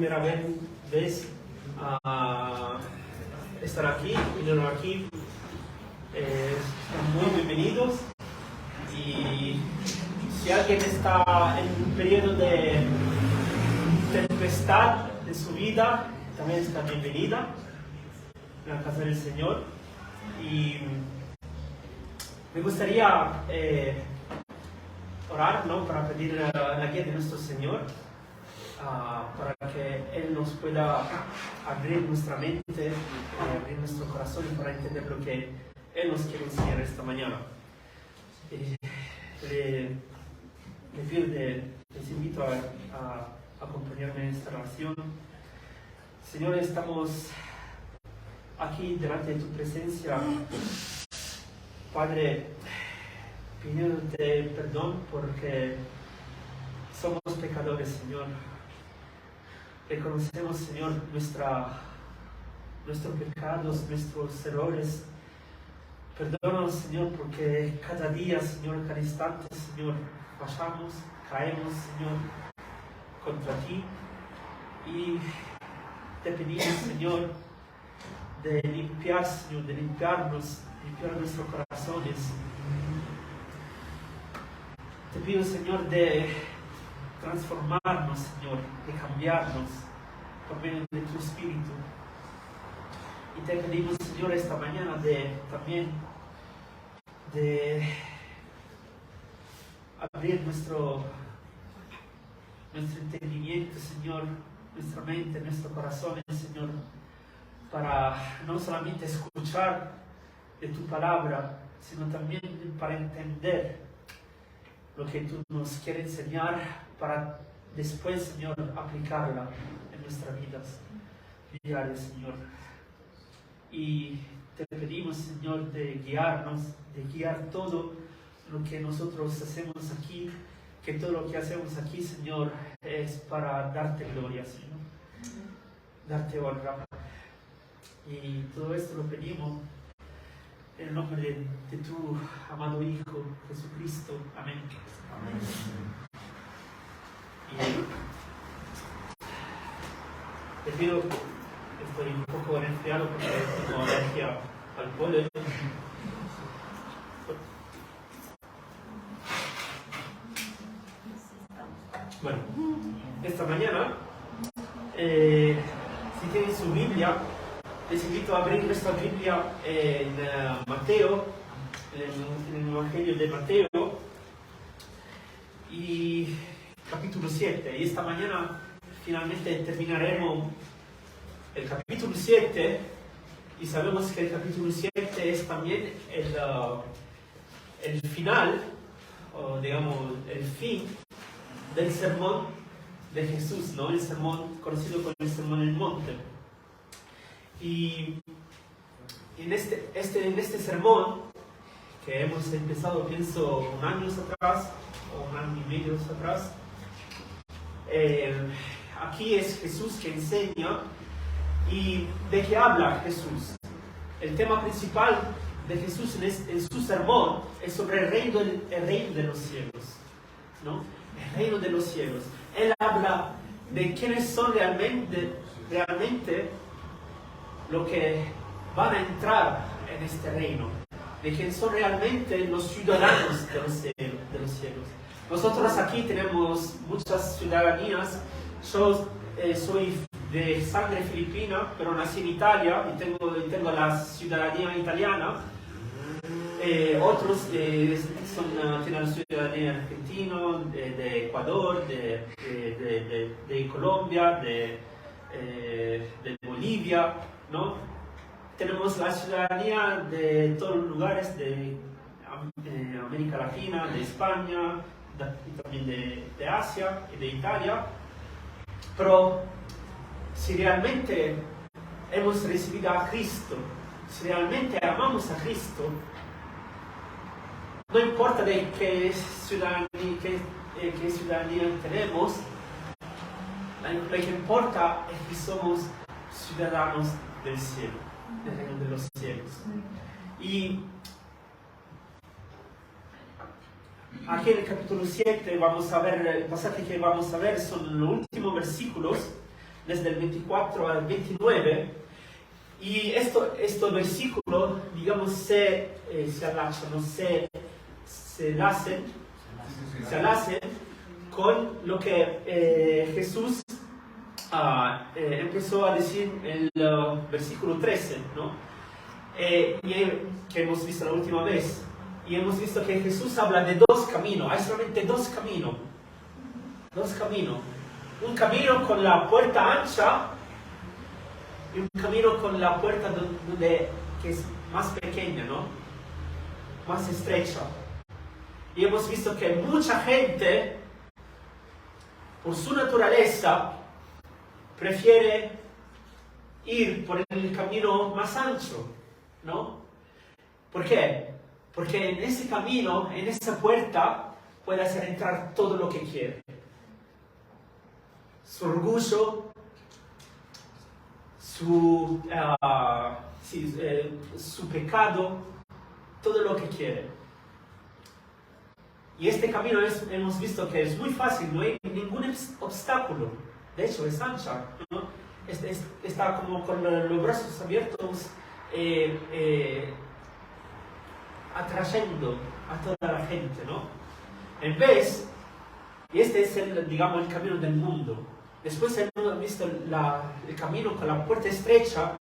primera vez a estar aquí, vinieron aquí, están muy bienvenidos. Y si alguien está en un periodo de tempestad de su vida, también está bienvenida en la casa del Señor. Y me gustaría orar, ¿no?, para pedir la guía de nuestro Señor, para que Él nos pueda abrir nuestra mente, abrir nuestro corazón para entender lo que Él nos quiere enseñar esta mañana. Les invito a acompañarme en esta oración. Señor, estamos aquí delante de tu presencia, Padre, pidiéndote perdón porque somos pecadores, Señor. Reconocemos, Señor, nuestros pecados, nuestros errores. Perdónanos, Señor, porque cada día, Señor, cada instante, Señor, fallamos, caemos, Señor, contra ti. Y te pedimos, Señor, de limpiar, Señor, de limpiarnos, limpiar nuestros corazones. Te pido, Señor, de transformarnos, Señor, de cambiarnos por medio de tu Espíritu. Y te pedimos, Señor, esta mañana también de abrir nuestro entendimiento, Señor, nuestra mente, nuestro corazón, Señor, para no solamente escuchar de tu palabra, sino también para entender lo que tú nos quieres enseñar, para después, Señor, aplicarla en nuestras vidas diarias, Señor. Y te pedimos, Señor, de guiarnos, de guiar todo lo que nosotros hacemos aquí, que todo lo que hacemos aquí, Señor, es para darte gloria, Señor, darte honra. Y todo esto lo pedimos en el nombre de tu amado Hijo, Jesucristo. Amén. Amén. Y te pido, estoy un poco resfriado porque tengo alergia al polen. Bueno, esta mañana, si tienen su Biblia, les invito a abrir nuestra Biblia en Mateo, en el Evangelio de Mateo, y capítulo 7. Y esta mañana finalmente terminaremos el capítulo 7, y sabemos que el capítulo 7 es también el final, o digamos, el fin del sermón de Jesús, ¿no? El sermón conocido como el Sermón del Monte. Y en este sermón, que hemos empezado, pienso, un año atrás, o un año y medio atrás, aquí es Jesús que enseña. ¿Y de qué habla Jesús? El tema principal de Jesús en su sermón es sobre el reino de los cielos, ¿no? El reino de los cielos. Él habla de quiénes son realmente los que van a entrar en este reino, de quiénes son realmente los ciudadanos de los cielos. Nosotros aquí tenemos muchas ciudadanías. Yo soy de sangre filipina, pero nací en Italia y tengo la ciudadanía italiana. Otros tienen la ciudadanía argentina, de Ecuador, de Colombia, de Bolivia, ¿no? Tenemos la ciudadanía de todos los lugares de América Latina, de España, y también de Asia y de Italia. Pero si realmente hemos recibido a Cristo, si realmente amamos a Cristo, no importa de qué ciudadanía tenemos, lo que importa es que somos ciudadanos del cielo, del reino de los cielos. Y aquí en el capítulo 7 vamos a ver, el pasaje que vamos a ver son los últimos versículos desde el 24 al 29. Y este versículo, digamos, se enlacen con lo que Jesús empezó a decir en el versículo 13, ¿no? Que hemos visto la última vez. Y hemos visto que Jesús habla de dos caminos. Hay solamente dos caminos. Dos caminos. Un camino con la puerta ancha y un camino con la puerta que es más pequeña, ¿no? Más estrecha. Y hemos visto que mucha gente, por su naturaleza, prefiere ir por el camino más ancho, ¿no? ¿Por qué? Porque en ese camino, en esa puerta, puede hacer entrar todo lo que quiere. Su orgullo, su pecado, todo lo que quiere. Y este camino hemos visto que es muy fácil, no hay ningún obstáculo. De hecho, es ancha, ¿no? Está como con los brazos abiertos, atrayendo a toda la gente, ¿no? En vez, y este es el camino del mundo. Después hemos visto el camino con la puerta estrecha,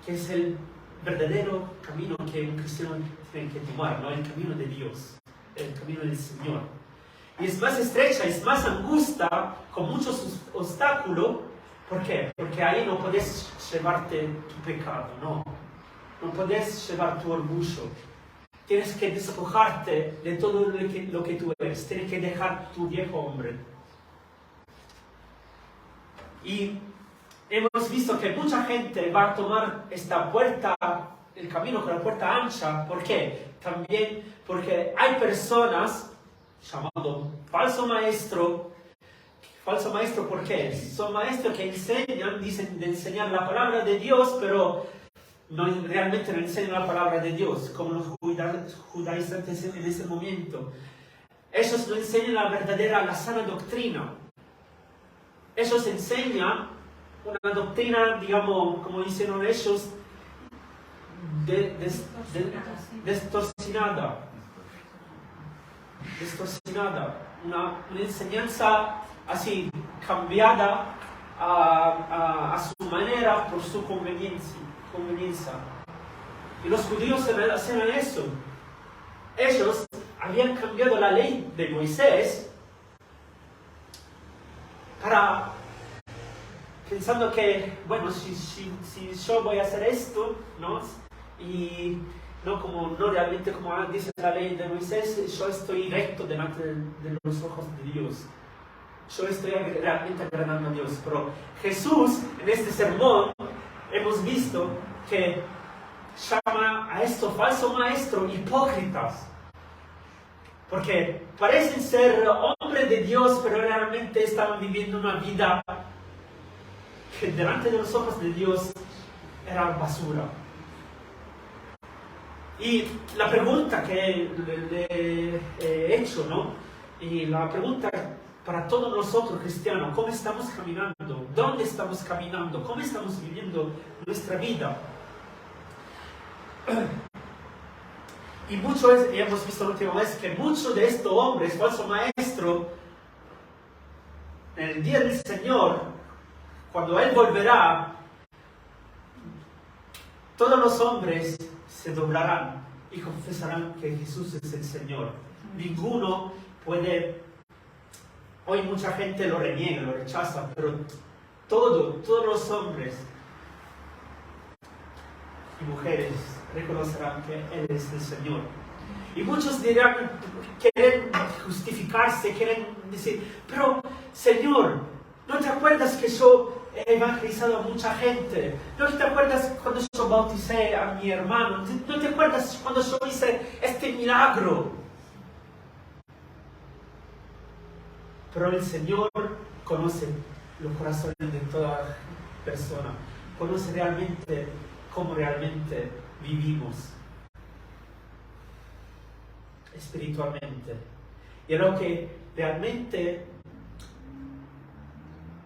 que es el verdadero camino que un cristiano tiene que tomar, ¿no? El camino de Dios, el camino del Señor. Y es más estrecha, es más angusta, con muchos obstáculos. ¿Por qué? Porque ahí no puedes llevarte tu pecado, no. No puedes llevar tu orgullo. Tienes que despojarte de todo lo que tú eres. Tienes que dejar tu viejo hombre. Y hemos visto que mucha gente va a tomar esta puerta, el camino con la puerta ancha. ¿Por qué? También porque hay personas llamado falso maestro. Falso maestro, ¿por qué? Son maestros que enseñan, dicen de enseñar la palabra de Dios, pero realmente no enseñan la palabra de Dios, como los judaizantes en ese momento. Ellos no enseñan la sana doctrina. Ellos enseñan una doctrina, digamos, como hicieron ellos, distorsionada. Una enseñanza así, cambiada a su manera por su conveniencia. Y los judíos hacían eso. Ellos habían cambiado la ley de Moisés pensando que, bueno, si yo voy a hacer esto, ¿no? Y no realmente como dice la ley de Moisés, yo estoy recto delante de los ojos de Dios. Yo estoy realmente agradando a Dios. Pero Jesús, en este sermón, hemos visto que llama a estos falsos maestros hipócritas. Porque parecen ser hombres de Dios, pero realmente están viviendo una vida que delante de los ojos de Dios era basura. Y la pregunta que le he hecho, ¿no? Y la pregunta para todos nosotros cristianos, ¿cómo estamos caminando? ¿Dónde estamos caminando? ¿Cómo estamos viviendo nuestra vida? Y hemos visto la última vez que muchos de estos hombres, falsos maestros, en el día del Señor, cuando Él volverá, todos los hombres se doblarán y confesarán que Jesús es el Señor. Ninguno puede. Hoy mucha gente lo reniega, lo rechaza, pero todos los hombres y mujeres reconocerán que Él es el Señor. Y muchos dirán, quieren justificarse, quieren decir, pero Señor, ¿no te acuerdas que yo he evangelizado a mucha gente? ¿No te acuerdas cuando yo bauticé a mi hermano? ¿No te acuerdas cuando yo hice este milagro? Pero el Señor conoce los corazones de toda persona. Conoce realmente cómo realmente vivimos espiritualmente. Y lo que realmente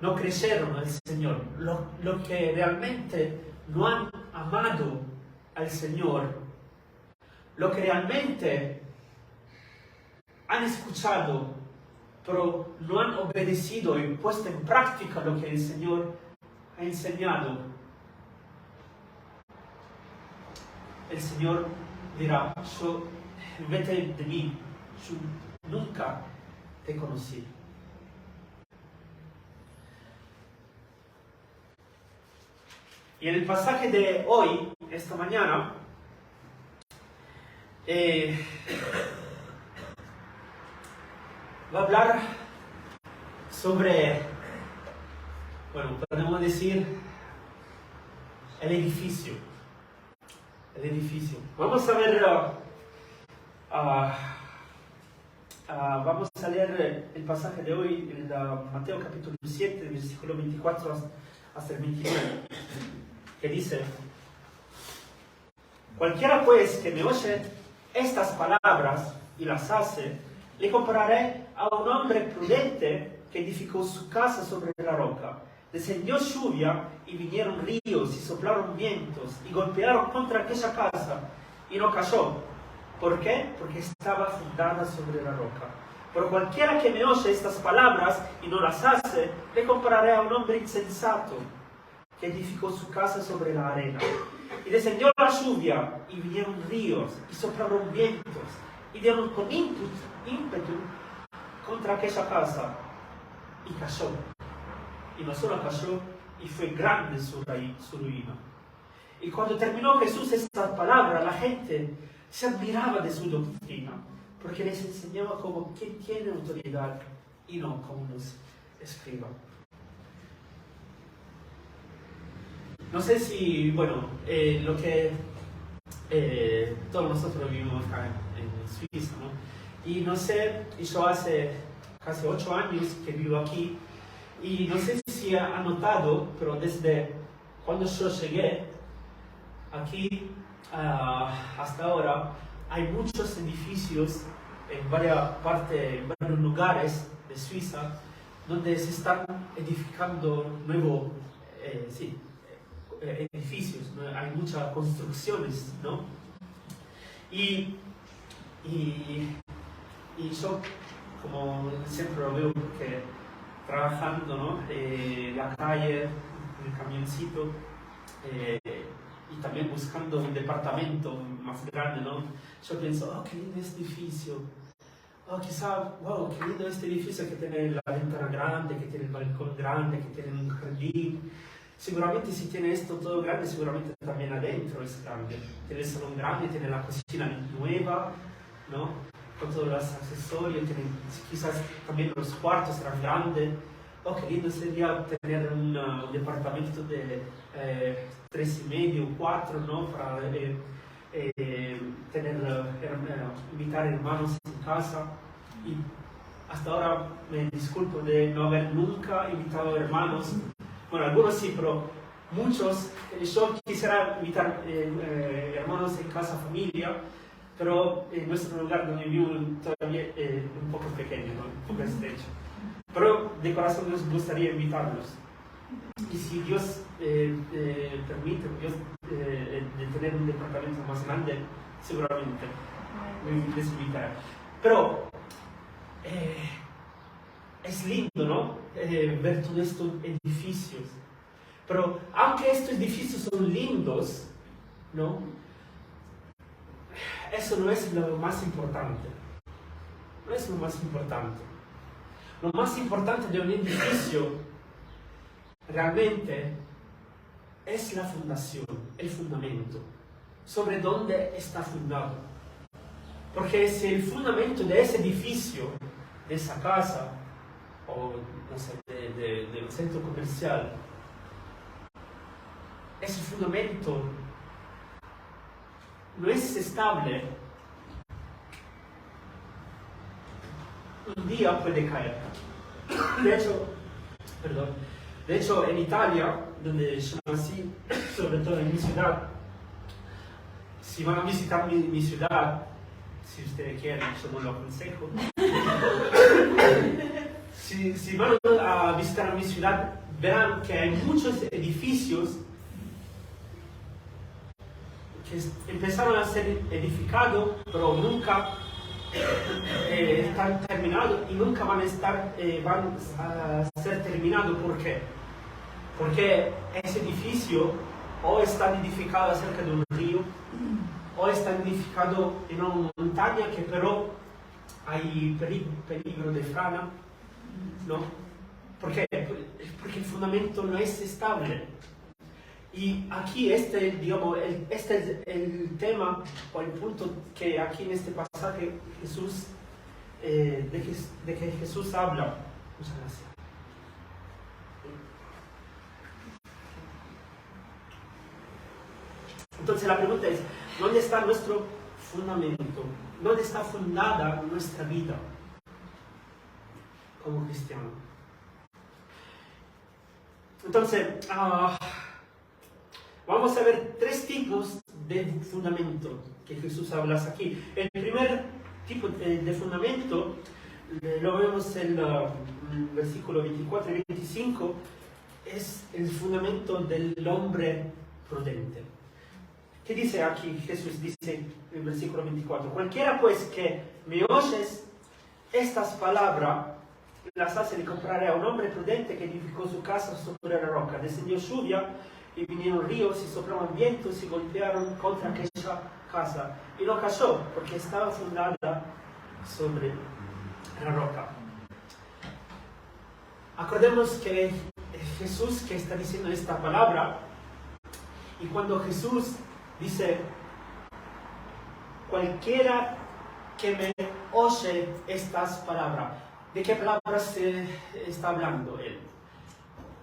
no creyeron al Señor, los que realmente no han amado al Señor, los que realmente han escuchado, pero no han obedecido y puesto en práctica lo que el Señor ha enseñado, el Señor dirá: vete de mí, yo nunca te conocí. Y en el pasaje de hoy, esta mañana, va a hablar sobre, bueno, podemos decir, el edificio. El edificio. Vamos a ver, vamos a leer el pasaje de hoy en Mateo capítulo 7, versículo 24 hasta el 29, que dice: cualquiera pues que me oye estas palabras y las hace, le compararé a un hombre prudente que edificó su casa sobre la roca. Descendió lluvia y vinieron ríos y soplaron vientos y golpearon contra aquella casa y no cayó. ¿Por qué? Porque estaba fundada sobre la roca. Pero cualquiera que me oye estas palabras y no las hace, le compararé a un hombre insensato que edificó su casa sobre la arena. Y descendió la lluvia y vinieron ríos y soplaron vientos y dieron con ímpetu contra aquella casa y cayó. Y no solo cayó, y fue grande su ruina. Y cuando terminó Jesús estas palabras, la gente se admiraba de su doctrina, porque les enseñaba como quien tiene autoridad y no como los escribas. No sé si, bueno, lo que todos nosotros vivimos acá en Suiza, ¿no? Y no sé, yo hace casi 8 años que vivo aquí, y no sé si ha notado, pero desde cuando yo llegué aquí hasta ahora, hay muchos edificios en varias partes, en varios lugares de Suiza, donde se están edificando nuevos edificios, ¿no? Hay muchas construcciones, ¿no? Y yo, como siempre lo veo, porque trabajando, ¿no? La calle, el camioncito, y también buscando un departamento más grande, ¿no? Yo pienso: oh, qué lindo este edificio. Oh, quizá, wow, qué lindo este edificio que tiene la ventana grande, que tiene el balcón grande, que tiene un jardín. Seguramente si tiene esto todo grande, seguramente también adentro es grande. Tiene el salón grande, tiene la cocina nueva, ¿no? Con todos los accesorios, tiene, quizás también los cuartos serán grandes. Oh, qué lindo sería tener un departamento de 3,5, 4, ¿no? Para invitar hermanos en casa. Y hasta ahora me disculpo de no haber nunca invitado hermanos. Bueno, algunos sí, pero muchos. Yo quisiera invitar hermanos en casa, familia, pero en nuestro lugar donde vivo todavía un poco pequeño, ¿no? Un poco estrecho. Pero de corazón nos gustaría invitarlos. Y si Dios permite, Dios de tener un departamento más grande, seguramente les invitaré. Pero es lindo, ¿no? Ver todos estos edificios. Pero aunque estos edificios son lindos, ¿no? Eso no es lo más importante. No es lo más importante. Lo más importante de un edificio realmente es la fundación, el fundamento, sobre dónde está fundado. Porque si el fundamento de ese edificio, de esa casa, o no sé, de un centro comercial, ese fundamento no es estable, un día puede caer. De hecho, en Italia, donde yo nací, sobre todo en mi ciudad, si van a visitar mi ciudad, si ustedes quieren, yo no lo aconsejo. si van a visitar mi ciudad, verán que hay muchos edificios que empezaron a ser edificados, pero nunca están terminados y nunca van a ser terminados. ¿Por qué? Porque ese edificio o está edificado cerca de un río, o está edificado en una montaña que pero hay peligro de frana, ¿no? ¿Por qué? Porque el fundamento no es estable. Y aquí este es el tema o el punto que aquí en este pasaje Jesús, de que Jesús habla. Muchas gracias. Entonces la pregunta es, ¿dónde está nuestro fundamento? ¿Dónde está fundada nuestra vida como cristiano? Entonces, vamos a ver tres tipos de fundamento que Jesús habla aquí. El primer tipo de fundamento, lo vemos en el versículo 24 y 25, es el fundamento del hombre prudente. ¿Qué dice aquí? Jesús dice en el versículo 24, cualquiera pues que me oyes estas palabras, las hace de compararé a un hombre prudente que edificó su casa sobre la roca. Descendió lluvia y vinieron ríos y soplaron vientos y golpearon contra aquella casa. Y no cayó porque estaba fundada sobre la roca. Acordemos que es Jesús que está diciendo esta palabra. Y cuando Jesús dice, cualquiera que me oye estas palabras, ¿de qué palabras se está hablando él?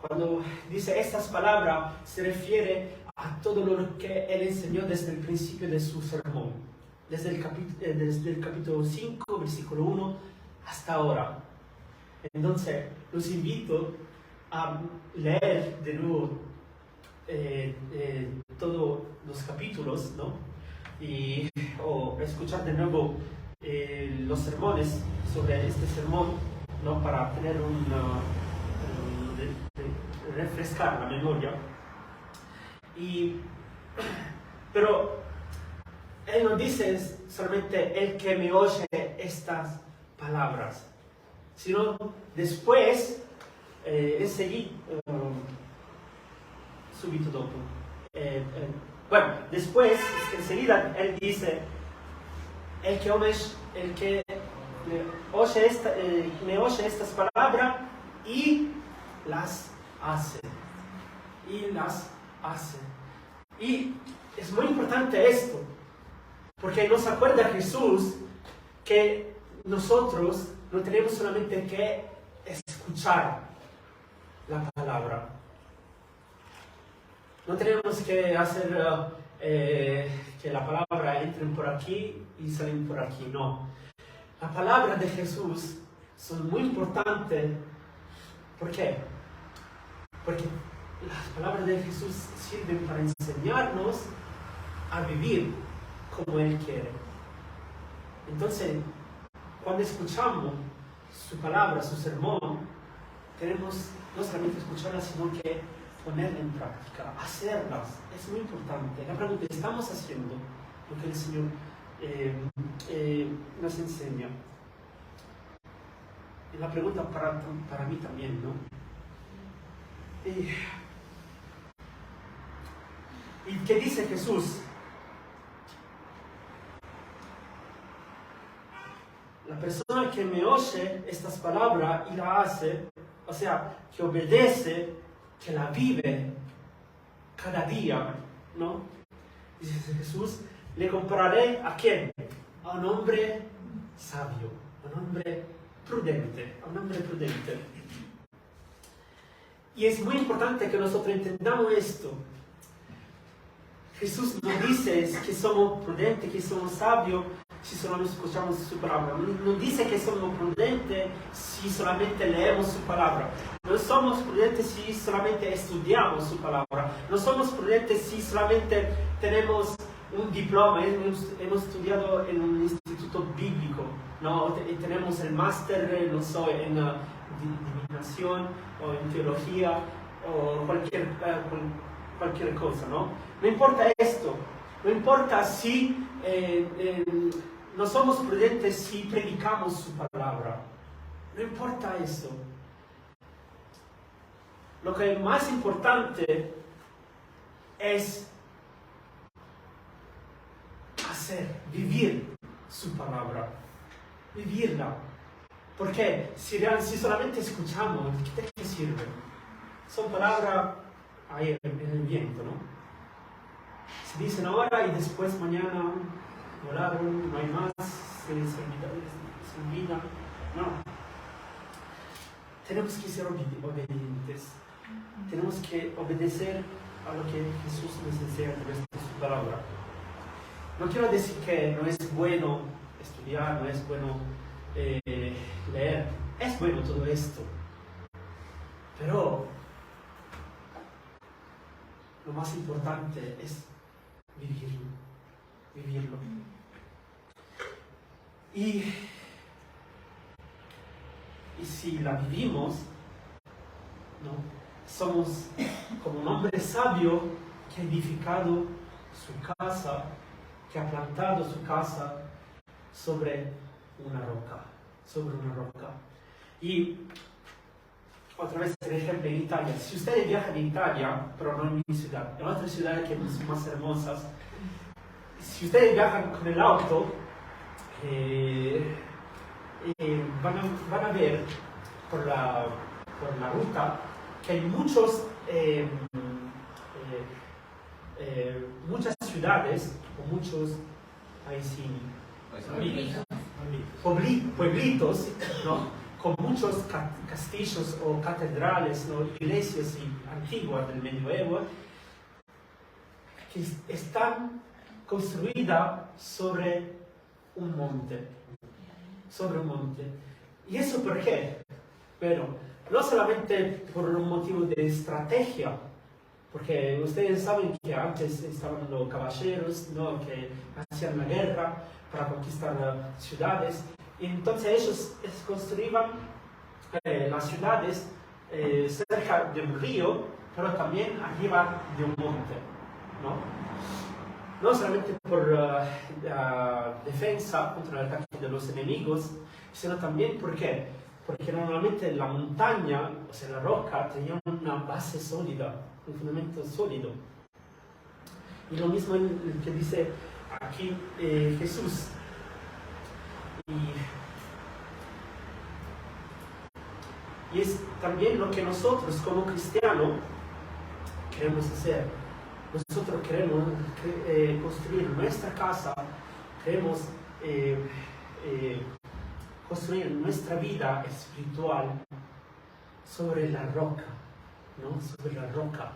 Cuando dice estas palabras, se refiere a todo lo que él enseñó desde el principio de su sermón, desde el capítulo 5, versículo 1, hasta ahora. Entonces, los invito a leer de nuevo todos los capítulos, ¿no? O escuchar de nuevo los sermones sobre este sermón, ¿no? Para tener refrescar la memoria. Pero él no dice solamente el que me oye estas palabras, sino después, enseguida, subito dopo. Después, enseguida, él dice, el que me oye estas palabras y las hace. Y es muy importante esto, porque nos acuerda Jesús que nosotros no tenemos solamente que escuchar la palabra. No tenemos que hacer que la palabra entre por aquí y salen por aquí, no. La palabra de Jesús son muy importantes. ¿Por qué? Porque las palabras de Jesús sirven para enseñarnos a vivir como Él quiere. Entonces, cuando escuchamos su palabra, su sermón, tenemos no solamente escucharla, sino que ponerla en práctica, hacerlas. Es muy importante. La pregunta es, ¿estamos haciendo lo que el Señor nos enseña? Y la pregunta para mí también, ¿no? ¿Y qué dice Jesús? La persona que me oye estas palabras y la hace, o sea, que obedece, que la vive cada día, ¿no? Dice Jesús, le compararé ¿a quién? A un hombre sabio, a un hombre prudente, a un hombre prudente. Y es muy importante que nosotros entendamos esto. Jesús no dice que somos prudentes, que somos sabios, si solo escuchamos su palabra. No dice que somos prudentes si solamente leemos su palabra. No somos prudentes si solamente estudiamos su palabra. No somos prudentes si solamente tenemos un diploma, hemos estudiado en un instituto instituto bíblico, ¿no? Tenemos el máster, no sé, en divinación o en teología o cualquier cosa, ¿no? No importa esto, no importa si no somos prudentes si predicamos su palabra, no importa eso. Lo que es más importante es vivir su palabra, vivirla. Porque si solamente escuchamos, ¿de qué sirve? Son palabras ahí en el viento, ¿no? Se dicen ahora y después mañana volaron, no hay más, se olvida. No. Tenemos que ser obedientes. Tenemos que obedecer a lo que Jesús nos enseña a través de su palabra. No quiero decir que no es bueno estudiar, no es bueno leer. Es bueno todo esto. Pero lo más importante es vivirlo. Y si la vivimos, ¿no? Somos como un hombre sabio que ha edificado su casa, que ha plantado su casa sobre una roca. Y otra vez el ejemplo en Italia. Si ustedes viajan en Italia, pero no en mi ciudad, en otras ciudades que son más hermosas, si ustedes viajan con el auto, van a ver por la ruta que hay muchas ciudades o muchos pueblitos, ¿no? Con muchos castillos o catedrales, ¿no? Iglesias antiguas del medioevo que están construidas sobre un monte. ¿Y eso por qué? Bueno, no solamente por un motivo de estrategia, porque ustedes saben que antes estaban los caballeros, ¿no? Que hacían la guerra para conquistar ciudades, y entonces ellos construían las ciudades cerca de un río, pero también arriba de un monte, ¿no? No solamente por la defensa contra el ataque de los enemigos, sino también porque normalmente la montaña, o sea, la roca, tenía una base sólida, un fundamento sólido. Y lo mismo que dice aquí Jesús. Y es también lo que nosotros como cristianos queremos hacer. Nosotros queremos construir nuestra casa, queremos construir nuestra vida espiritual sobre la roca, ¿no? Sobre la roca.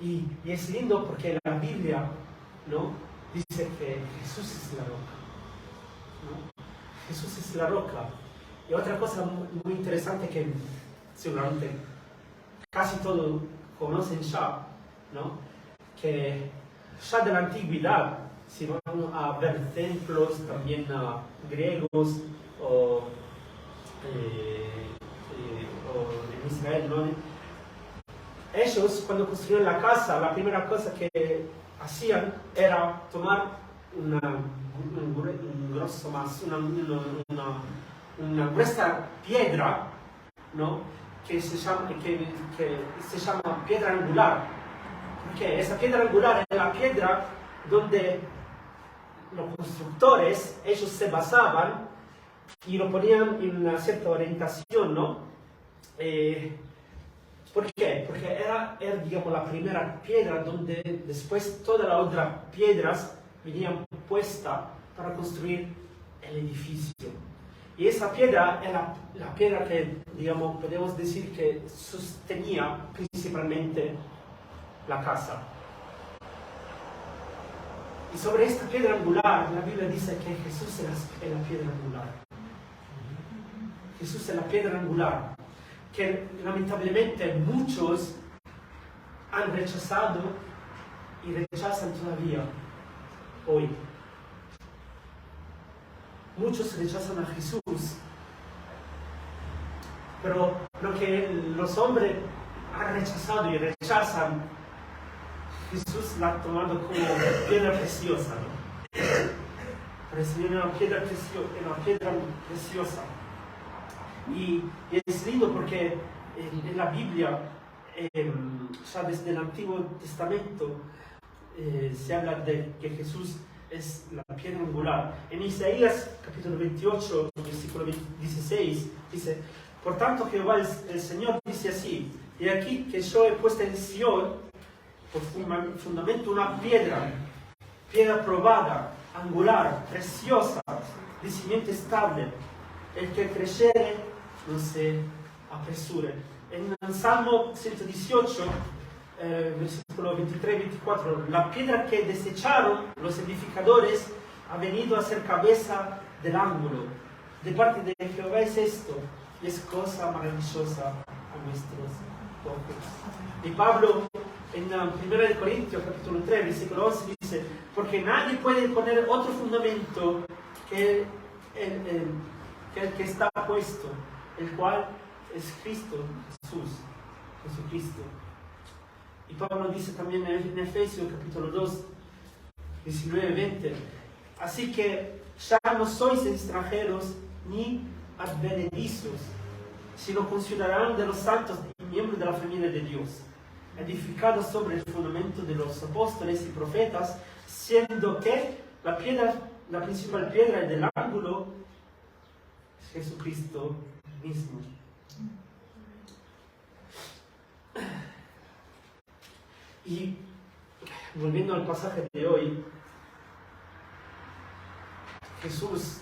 Y es lindo porque la Biblia, ¿no? Dice que Jesús es la roca, ¿no? Jesús es la roca. Y otra cosa muy interesante que seguramente casi todos conocen ya, ¿no? Que ya de la antigüedad, si vamos a ver templos también griegos o en Israel, ¿no? Ellos cuando construyeron la casa, la primera cosa que hacían era tomar una gruesa piedra, ¿no? que se llama piedra angular. Porque esa piedra angular es la piedra donde los constructores, ellos se basaban y lo ponían en una cierta orientación, ¿no? ¿Por qué? Porque era, digamos, la primera piedra donde después todas las otras piedras venían puestas para construir el edificio. Y esa piedra es la piedra que, digamos, podemos decir que sostenía principalmente la casa. Y sobre esta piedra angular, la Biblia dice que Jesús es la piedra angular. Jesús es la piedra angular, que lamentablemente muchos han rechazado y rechazan todavía hoy. muchos rechazan a Jesús, pero lo que los hombres han rechazado y rechazan, Jesús la ha tomado como piedra preciosa, ¿no? Parece una piedra preciosa. Y es lindo porque en la Biblia, ya desde el Antiguo Testamento, se habla de que Jesús es la piedra angular. En Isaías capítulo 28, versículo 16, dice: por tanto Jehová el Señor dice así: y aquí que yo he puesto en Sion por fundamento una piedra probada, angular, preciosa, de simiente estable. El que creyere no se apresure. En el Salmo 118, versículo 23-24, la piedra que desecharon los edificadores ha venido a ser cabeza del ángulo. De parte de Jehová es esto, y es cosa maravillosa a nuestros ojos. Y Pablo, en 1 Corintios capítulo 3, versículo 11, dice: porque nadie puede poner otro fundamento que el que está puesto, el cual es Cristo Jesucristo. Y Pablo dice también en Efesios capítulo 2, 19-20: así que ya no sois extranjeros ni advenedizos, sino conciudadanos de los santos y miembros de la familia de Dios, edificados sobre el fundamento de los apóstoles y profetas, siendo que la principal piedra del ángulo es Jesucristo mismo. Y volviendo al pasaje de hoy, Jesús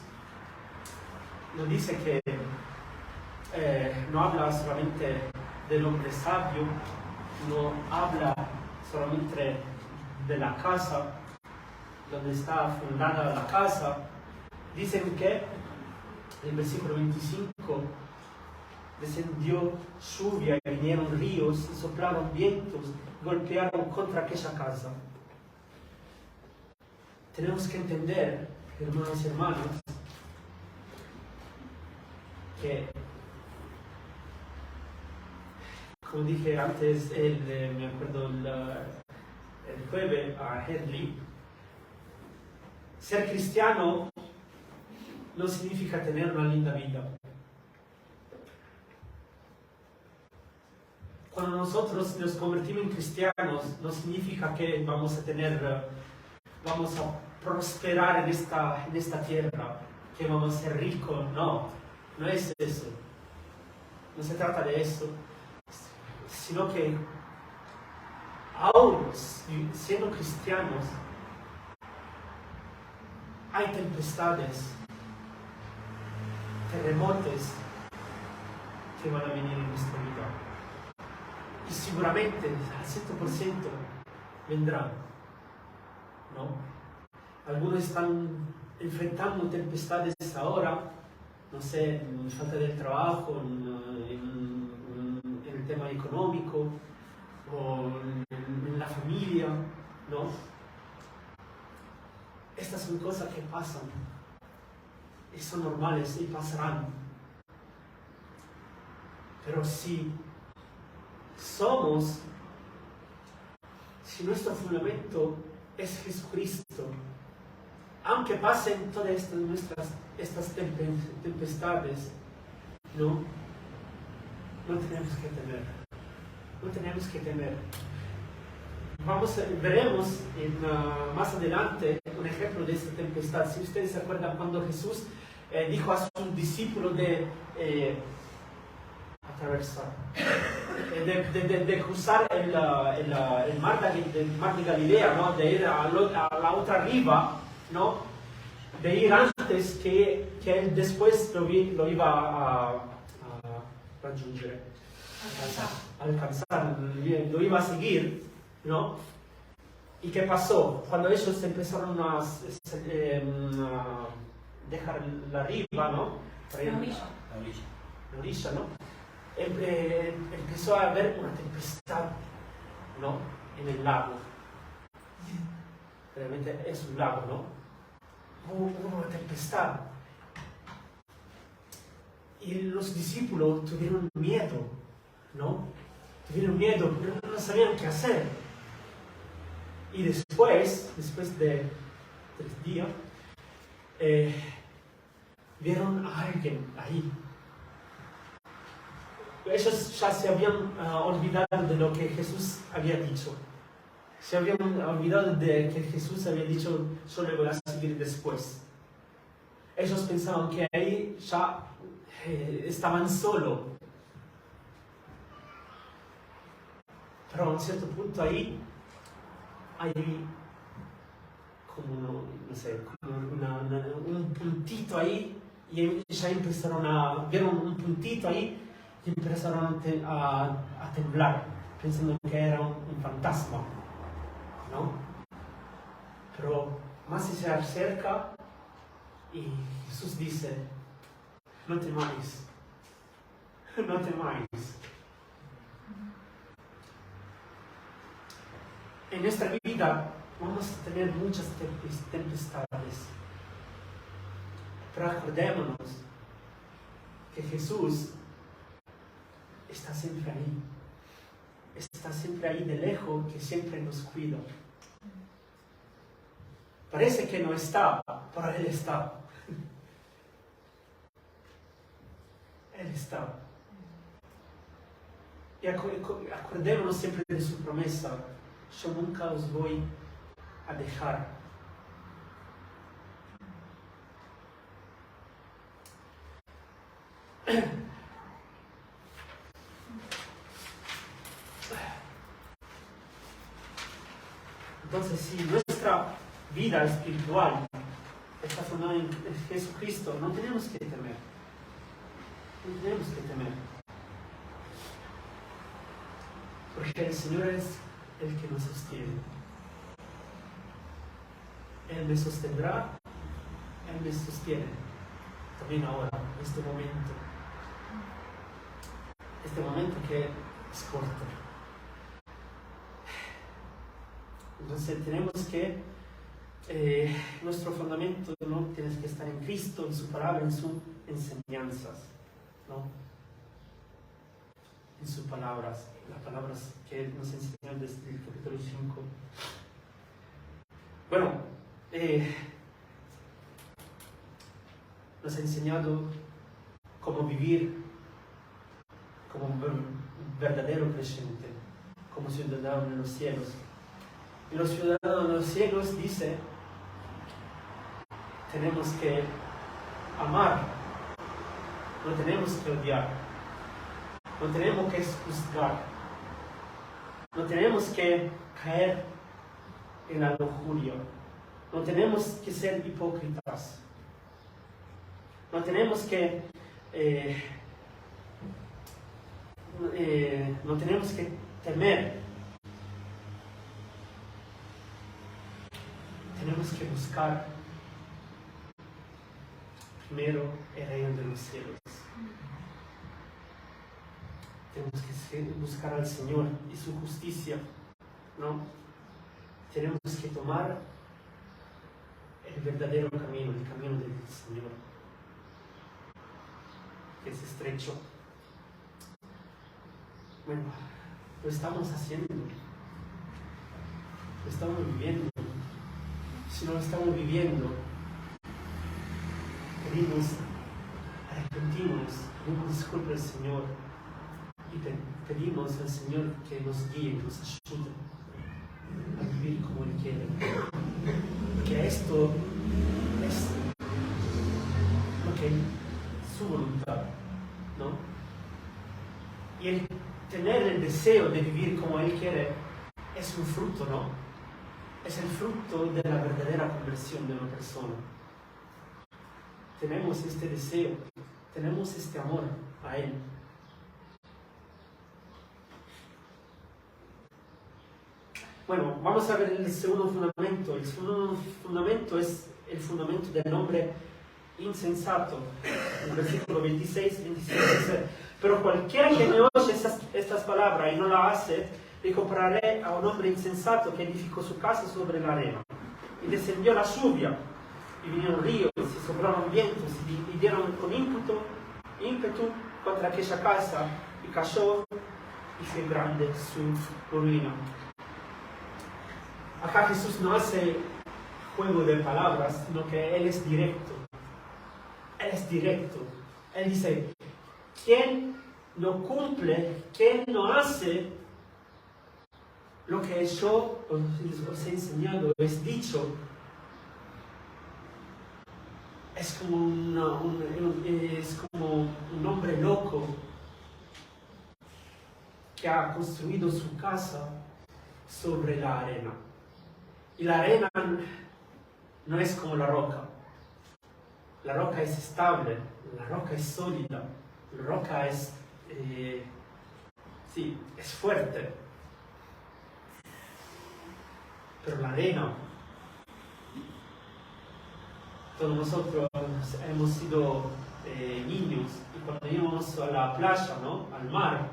nos dice que no habla solamente del hombre sabio, no habla solamente de la casa, donde está fundada la casa. Dicen que, en el versículo 25, descendió lluvia y vinieron ríos y soplaron vientos, golpearon contra aquella casa. Tenemos que entender, hermanos y hermanas, que, como dije antes, me acuerdo el jueves a Henry, ser cristiano no significa tener una linda vida. Cuando nosotros nos convertimos en cristianos, no significa que vamos a prosperar en esta tierra, que vamos a ser ricos. No es eso. No se trata de eso. Sino que, aún siendo cristianos, hay tempestades, terremotos que van a venir en nuestra vida. Y seguramente al 100% vendrán, ¿no? Algunos están enfrentando tempestades ahora, no sé, en falta de trabajo, en el tema económico, o en la familia, ¿no? Estas son cosas que pasan, y son normales y pasarán. Pero si nuestro fundamento es Jesucristo, aunque pasen todas estas tempestades, no tenemos que temer. No tenemos que temer. Veremos más adelante un ejemplo de esta tempestad. Si ustedes se acuerdan cuando Jesús dijo a sus discípulos de atravesar, de cruzar el mar de Galilea, ¿no? De ir a la otra riba, ¿no? De ir antes que él después lo iba a alcanzar, lo iba a seguir, ¿no? ¿Y qué pasó? Cuando ellos empezaron a dejar la riba, ¿no? La orilla, ¿no? Empezó a haber una tempestad, ¿no? En el lago. Realmente es un lago, ¿no? Hubo una tempestad. Y los discípulos tuvieron miedo, ¿no? Tuvieron miedo, no sabían qué hacer. Y después de 3 días, vieron a alguien ahí. Ellos ya se habían olvidado de lo que Jesús había dicho. Se habían olvidado de que Jesús había dicho, yo le voy a seguir después. Ellos pensaban que ahí ya estaban solos. Pero a un cierto punto ahí hay como, no sé, como un puntito ahí, y ya empezaron vieron un puntito ahí y empezaron a temblar, pensando que era un fantasma, ¿no? Pero más se acerca y Jesús dice, no temáis, no temáis. En nuestra vida vamos a tener muchas tempestades, pero acordémonos que Jesús está siempre ahí de lejos, que siempre nos cuida. Parece que no está, pero Él está. Él está. Y acordémonos siempre de su promesa. Yo nunca os voy a dejar. Entonces, si nuestra vida espiritual está fundada en Jesucristo, no tenemos que temer. No tenemos que temer. Porque el Señor es el que nos sostiene. Él me sostendrá, Él me sostiene. También ahora, en este momento. Este momento que es corto. Entonces tenemos que, nuestro fundamento, ¿no? Tiene que estar en Cristo, en su palabra, en sus enseñanzas, ¿no? En sus palabras, las palabras que Él nos enseñó desde el capítulo 5. Bueno, nos ha enseñado cómo vivir como un verdadero creyente, como ciudadano en los cielos. Y los ciudadanos en los cielos dice, tenemos que amar, no tenemos que odiar, no tenemos que juzgar, no tenemos que caer en la lujuria, no tenemos que ser hipócritas, no tenemos que temer. Tenemos que buscar primero el reino de los cielos. Tenemos que buscar al Señor y su justicia, ¿no? Tenemos que tomar el verdadero camino, el camino del Señor, que es estrecho. Bueno, lo estamos haciendo, lo estamos viviendo. Si no lo estamos viviendo, pedimos, arrepentimos, pedimos disculpas al Señor y pedimos al Señor que nos guíe, que nos ayude a vivir como Él quiere. Porque esto es lo que es su voluntad, ¿no? Y el tener el deseo de vivir como Él quiere es un fruto, ¿no? Es el fruto de la verdadera conversión de una persona. Tenemos este deseo, tenemos este amor a Él. Bueno, vamos a ver el segundo fundamento. El segundo fundamento es el fundamento del hombre insensato. En el versículo 26 dice, pero cualquiera que me oye estas palabras y no la hace, le compararé a un hombre insensato que edificó su casa sobre la arena. Y descendió la lluvia, y vinieron ríos, y soplaron vientos, y dieron con ímpetu ímpetu contra aquella casa y cayó y fue grande su ruina. Acá Jesús no hace juego de palabras, sino que Él es directo. Él es directo. Él dice, ¿quién no cumple, quién no hace lo que yo os he enseñado, os he dicho? Es como un hombre loco que ha construido su casa sobre la arena. Y la arena no es como la roca. La roca es estable, la roca es sólida, la roca es, es fuerte. Pero la arena, todos nosotros hemos sido niños y cuando íbamos a la playa, ¿no? Al mar,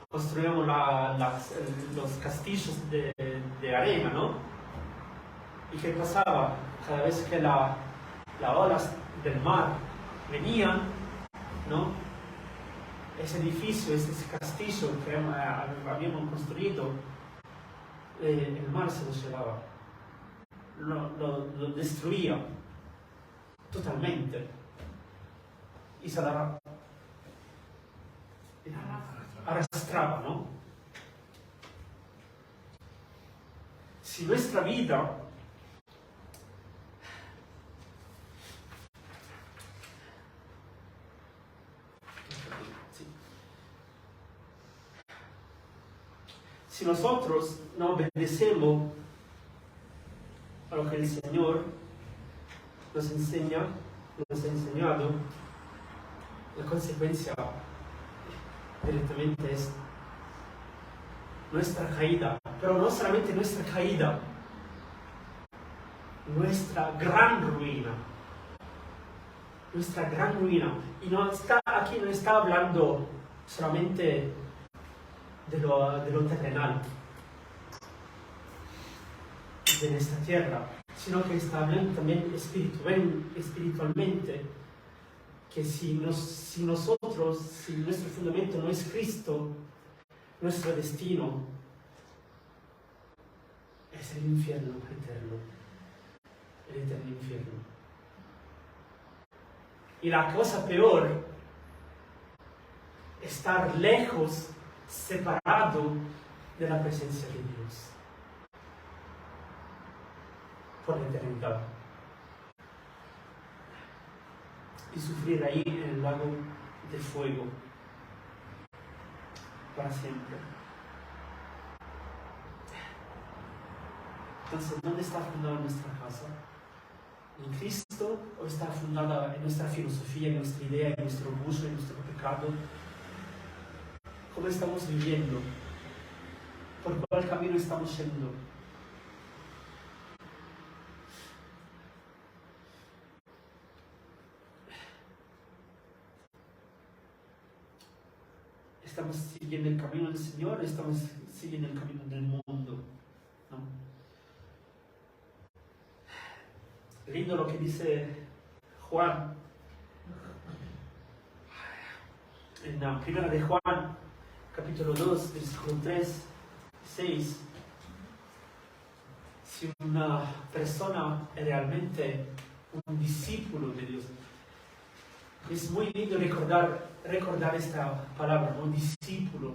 construíamos los castillos de arena, ¿no? ¿Y qué pasaba? Cada vez que las olas del mar venían, ¿no? Ese edificio, ese castillo que habíamos construido, el mar se lo llevaba, lo destruía totalmente y se arrastraba, ¿no? Si nuestra vida si nosotros no obedecemos a lo que el Señor nos ha enseñado, la consecuencia directamente es nuestra caída. Pero no solamente nuestra caída, nuestra gran ruina. Nuestra gran ruina. Y aquí no está hablando solamente de lo terrenal, de esta tierra, sino que está hablando también espiritualmente, que si nuestro fundamento no es Cristo, nuestro destino es el infierno eterno, el eterno infierno. Y la cosa peor, estar lejos, separado de la presencia de Dios por la eternidad y sufrir ahí en el lago de fuego para siempre. Entonces, ¿dónde está fundada nuestra casa? ¿En Cristo o está fundada en nuestra filosofía, en nuestra idea, en nuestro orgullo, en nuestro pecado? ¿Cómo estamos viviendo? ¿Por cuál camino estamos yendo? ¿Estamos siguiendo el camino del Señor o estamos siguiendo el camino del mundo? ¿No? Lindo lo que dice Juan en la primera de Juan, capítulo 2, versículo 3, 6. Si una persona es realmente un discípulo de Dios, es muy lindo recordar esta palabra, ¿no? Discípulo.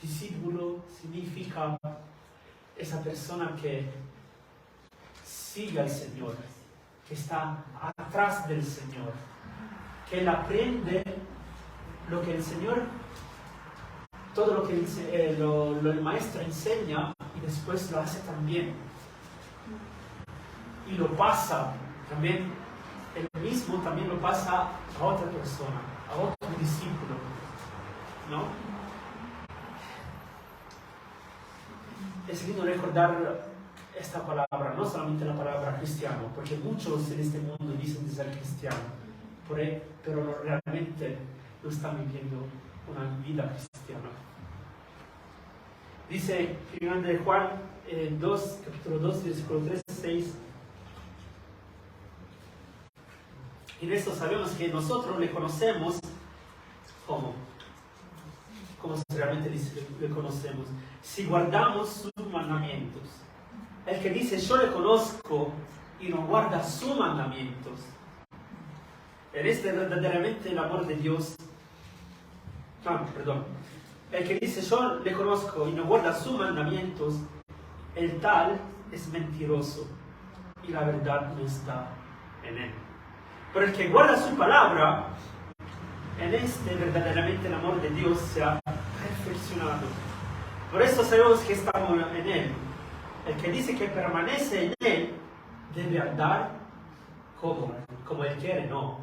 Discípulo significa esa persona que sigue al Señor, que está atrás del Señor, que él aprende lo que el Señor, todo lo que el maestro enseña y después lo hace también. Y lo pasa también, él mismo también lo pasa a otra persona, a otro discípulo, ¿no? Es lindo recordar esta palabra, no solamente la palabra cristiano, porque muchos en este mundo dicen de ser cristiano, pero realmente no están viviendo una vida cristiana. Dice, en de Juan 2, capítulo 2, versículo 3, 6. Y en esto sabemos que nosotros le conocemos como realmente le conocemos, si guardamos sus mandamientos. El que dice yo le conozco y no guarda sus mandamientos, ¿es verdaderamente el amor de Dios? El que dice yo le conozco y no guarda sus mandamientos, el tal es mentiroso y la verdad no está en él. Pero el que guarda su palabra, en verdaderamente el amor de Dios se ha perfeccionado. Por eso sabemos que estamos en él. El que dice que permanece en él debe andar como él quiere, no,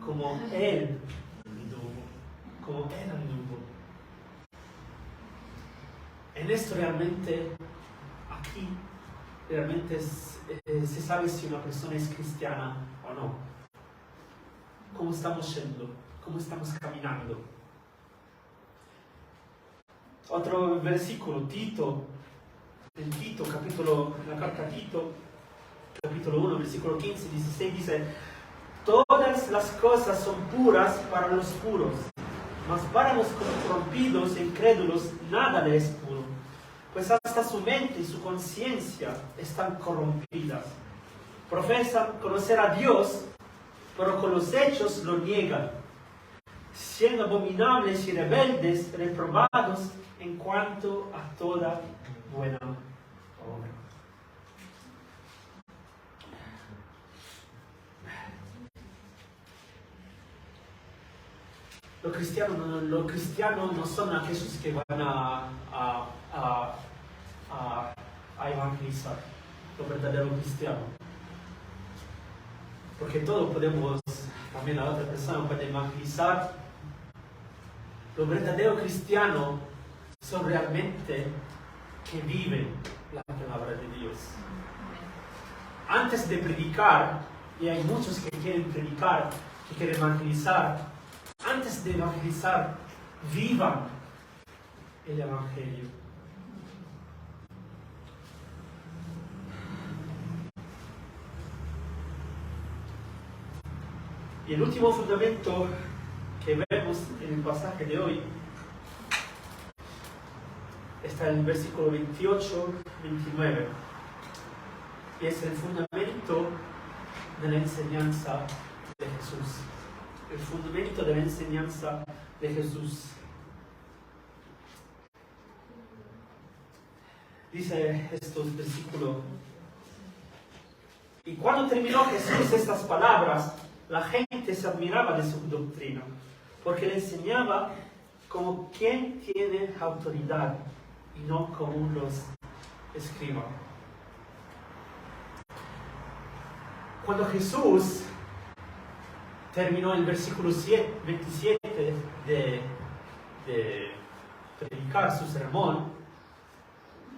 como él anduvo. Como él anduvo. En esto realmente, aquí, realmente se sabe si una persona es cristiana o no. Cómo estamos yendo, cómo estamos caminando. Otro versículo, Tito, en Tito, la carta a Tito, capítulo 1, versículo 15, 16, dice: todas las cosas son puras para los puros, mas para los corrompidos e incrédulos nada le es puro, pues hasta su mente y su conciencia están corrompidas. Profesan conocer a Dios, pero con los hechos lo niegan, siendo abominables y rebeldes, reprobados en cuanto a toda buena obra. Los cristianos no son aquellos que van a evangelizar, los verdaderos cristianos. Porque todos podemos, también la otra persona puede evangelizar. Los verdaderos cristianos son realmente que viven la palabra de Dios. Antes de predicar, y hay muchos que quieren predicar, que quieren evangelizar, antes de evangelizar, vivan el Evangelio. Y el último fundamento que vemos en el pasaje de hoy está en el versículo 28-29. Y es el fundamento de la enseñanza de Jesús. El fundamento de la enseñanza de Jesús. Dice estos versículos: y cuando terminó Jesús estas palabras, la gente se admiraba de su doctrina, porque le enseñaba como quien tiene autoridad y no como los escribas. Cuando Jesús terminó el versículo 27 de predicar su sermón,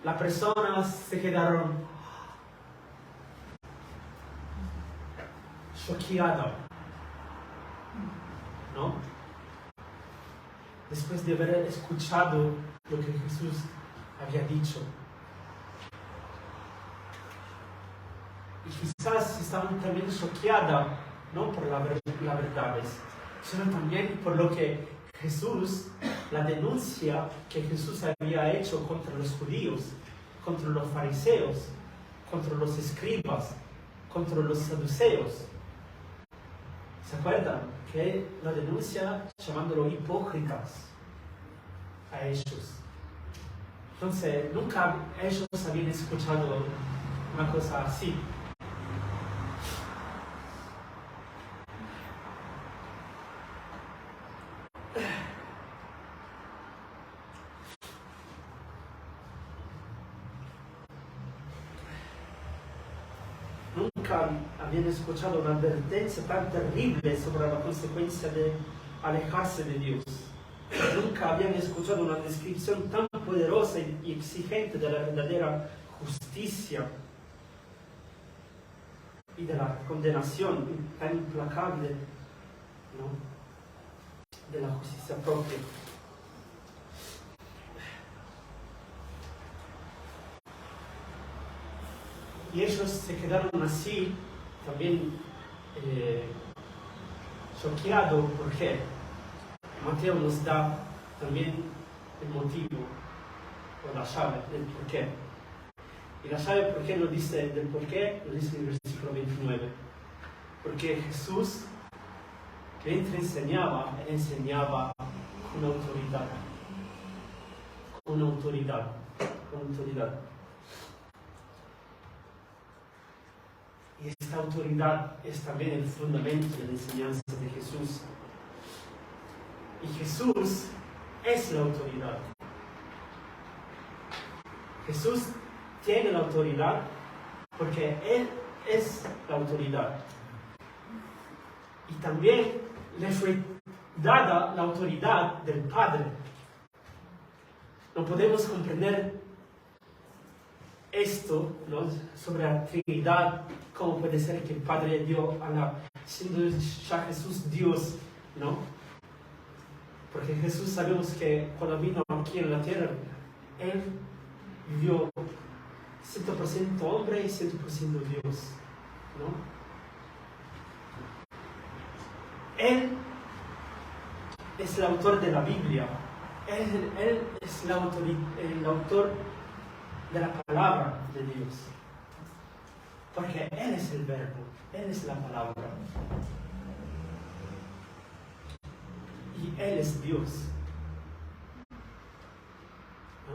las personas se quedaron choqueadas, ¿no? Después de haber escuchado lo que Jesús había dicho. Y quizás estaban también choqueadas, no por las verdades, sino también por lo que Jesús, la denuncia que Jesús había hecho contra los judíos, contra los fariseos, contra los escribas, contra los saduceos. ¿Se acuerdan? Que la denuncia llamándolo hipócritas a ellos. Entonces, nunca ellos habían escuchado una cosa así. Nunca habían escuchado una advertencia tan terrible sobre la consecuencia de alejarse de Dios. Nunca habían escuchado una descripción tan poderosa y exigente de la verdadera justicia y de la condenación tan implacable, ¿no?, de la justicia propia. Y ellos se quedaron así, también choqueados, porque Mateo nos da también el motivo o la llave del por qué. Y la llave por qué lo dice, del por qué lo dice en el versículo 29. Porque Jesús, mientras enseñaba, él enseñaba con autoridad. Con autoridad. Con autoridad. Y esta autoridad es también el fundamento de la enseñanza de Jesús. Y Jesús es la autoridad. Jesús tiene la autoridad porque Él es la autoridad. Y también le fue dada la autoridad del Padre. No podemos comprender esto, ¿no?, sobre la Trinidad, cómo puede ser que el Padre dio siendo ya Jesús Dios, ¿no? Porque Jesús sabemos que cuando vino aquí en la tierra, Él vivió 100% hombre y 100% Dios, ¿no? Él es el autor de la Biblia. Él es el autor de la palabra de Dios. Porque Él es el verbo, Él es la palabra. Y Él es Dios. ¿No?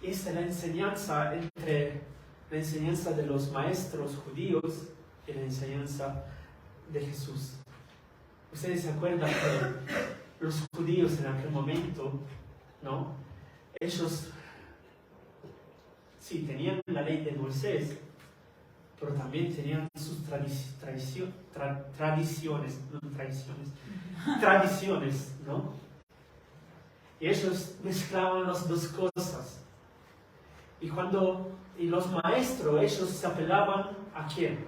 Y esta es la enseñanza entre la enseñanza de los maestros judíos y la enseñanza de Jesús. Ustedes se acuerdan que los judíos en aquel momento, ¿no?, ellos sí tenían la ley de Moisés, pero también tenían sus tradiciones, ¿no? Y ellos mezclaban las dos cosas. Y los maestros, ellos se apelaban ¿a quién?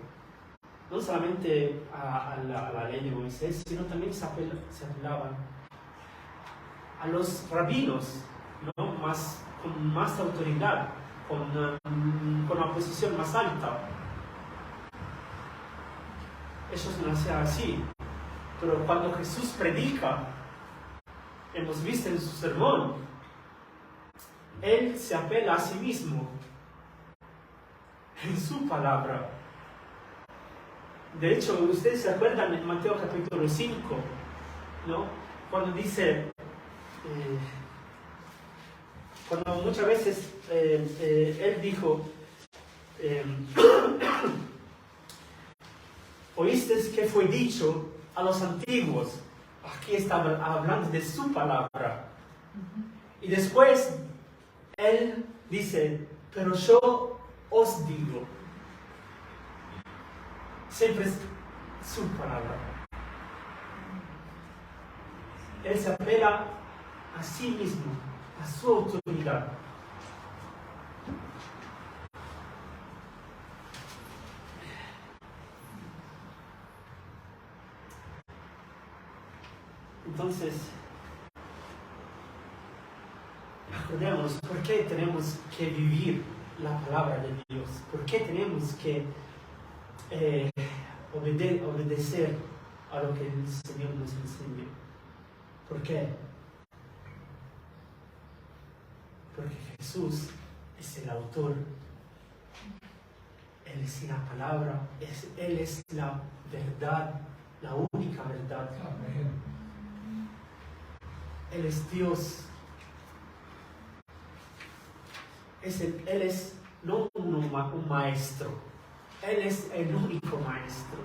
No solamente a la ley de Moisés, sino también se apelaban a los rabinos, ¿no?, con más autoridad, con una posición más alta. Ellos no hacían así. Pero cuando Jesús predica, hemos visto en su sermón, Él se apela a sí mismo en su palabra. De hecho, ustedes se acuerdan en Mateo capítulo 5, ¿no?, cuando dice, cuando muchas veces Él dijo, oíste que fue dicho a los antiguos. Aquí está hablando de su palabra. Y después Él dice, pero yo os digo. Siempre es su palabra. Él se apela a sí mismo, a su autoridad. Entonces, acordémonos, ¿por qué tenemos que vivir la palabra de Dios? ¿Por qué tenemos que obedecer a lo que el Señor nos enseña? ¿Por qué? Porque Jesús es el autor. Él es la palabra, Él es la verdad, la única verdad. Amén. Él es Dios. Él es no un maestro. Él es el único maestro.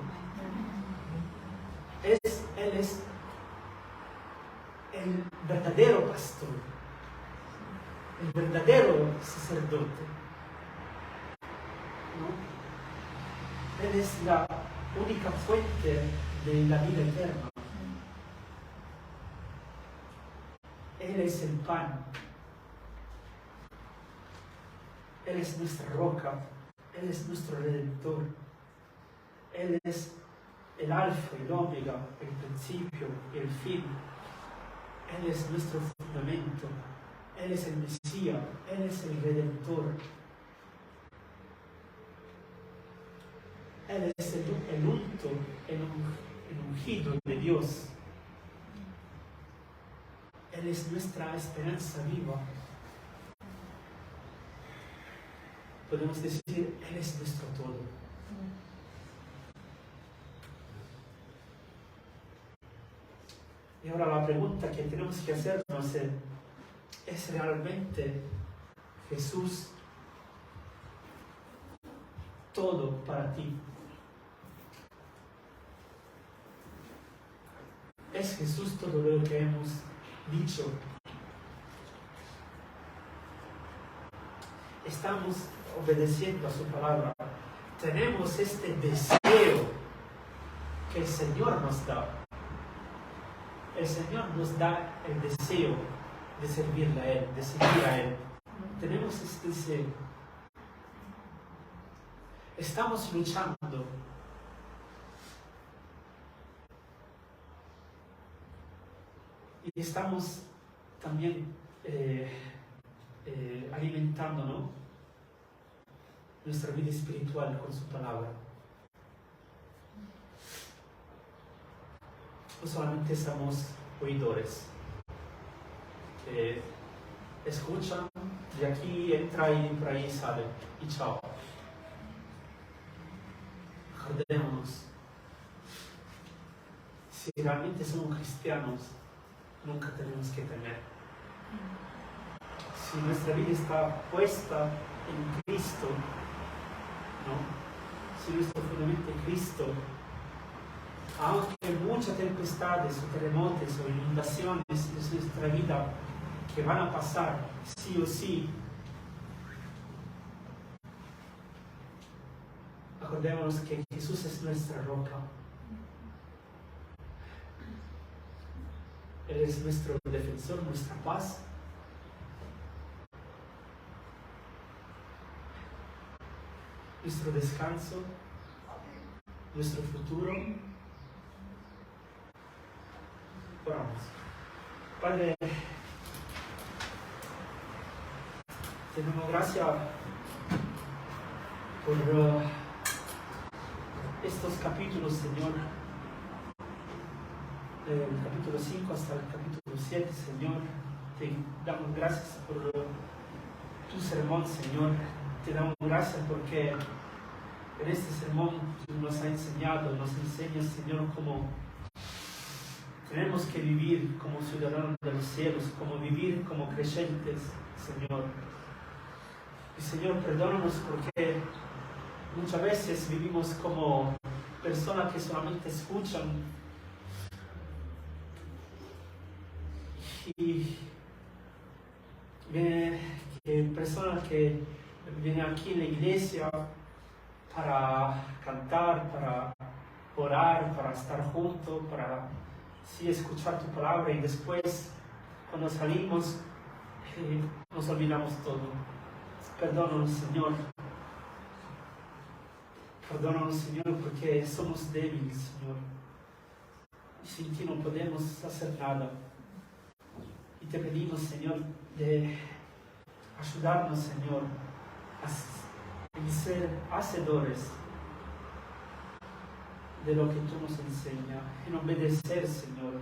Él es el verdadero pastor. El verdadero sacerdote. ¿No? Él es la única fuente de la vida eterna. Él es el pan. Él es nuestra roca. Él es nuestro redentor. Él es el alfa y el omega, el principio y el fin. Él es nuestro fundamento. Él es el Mesías. Él es el redentor. Él es el unto, el ungido de Dios. Él es nuestra esperanza viva. Podemos decir, Él es nuestro todo. Y ahora la pregunta que tenemos que hacernos ¿es realmente Jesús todo para ti? ¿Es Jesús todo lo que hemos dicho? Estamos obedeciendo a su palabra. Tenemos este deseo que el Señor nos da. El Señor nos da el deseo de servirle a Él, de seguir a Él. Tenemos este deseo. Estamos luchando. Y estamos también alimentando, ¿no?, nuestra vida espiritual con su palabra. No solamente somos oidores que escuchan, de aquí entra y por ahí sale, y chao. Acordémonos, si realmente somos cristianos, nunca tenemos que temer. Si nuestra vida está puesta en Cristo, ¿no?, si nuestro fundamento es Cristo, aunque muchas tempestades o terremotos o inundaciones de nuestra vida que van a pasar sí o sí, acordémonos que Jesús es nuestra roca. Él es nuestro defensor, nuestra paz. Nuestro descanso, nuestro futuro. Oramos. Padre, te damos gracias por estos capítulos, Señor, del capítulo 5 hasta el capítulo 7, Señor. Te damos gracias por tu sermón, Señor. Te damos gracias porque en este sermón tú nos has enseñado, nos enseñas, Señor, cómo tenemos que vivir como ciudadanos de los cielos, como vivir como creyentes, Señor. Y Señor, perdónanos porque muchas veces vivimos como personas que solamente escuchan y personas que vienen aquí en la iglesia para cantar, para orar, para estar juntos, para sí escuchar tu palabra, y después cuando salimos nos olvidamos todo. Perdónanos, Señor. Perdónanos, Señor, porque somos débiles, Señor. Y sin ti no podemos hacer nada. Y te pedimos, Señor, de ayudarnos, Señor, a ser hacedores de lo que tú nos enseñas, en obedecer, Señor.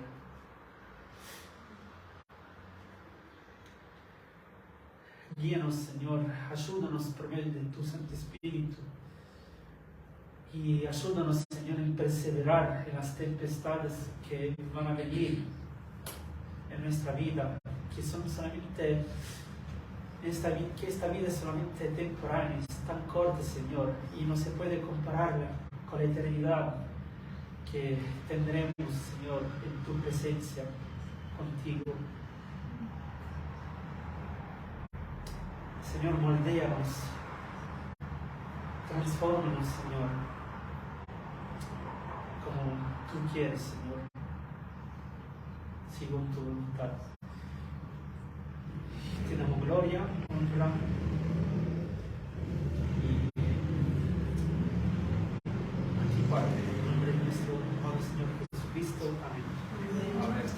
Guíanos, Señor, ayúdanos por medio de tu Santo Espíritu y ayúdanos, Señor, en perseverar en las tempestades que van a venir en nuestra vida, que son solamente que esta vida es solamente temporal, es tan corta, Señor, y no se puede compararla con la eternidad que tendremos, Señor, en tu presencia contigo. Señor, moldéanos, transfórmanos, Señor, como tú quieres, Señor, según tu voluntad. Te damos gloria, honra y a ti, Padre, en el nombre de nuestro amado Señor Jesucristo. Amén. Amén.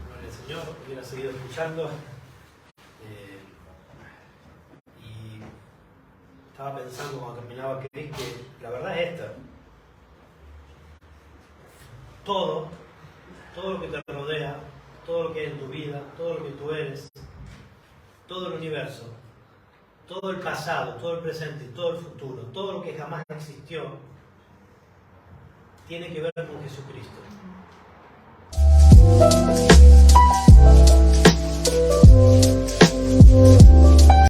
Gloria al Señor, hubiera seguido escuchando y estaba pensando cuando terminaba que la verdad es esta. Todo lo que te rodea, todo lo que hay en tu vida, todo lo que tú eres, todo el universo, todo el pasado, todo el presente, todo el futuro, todo lo que jamás existió, tiene que ver con Jesucristo.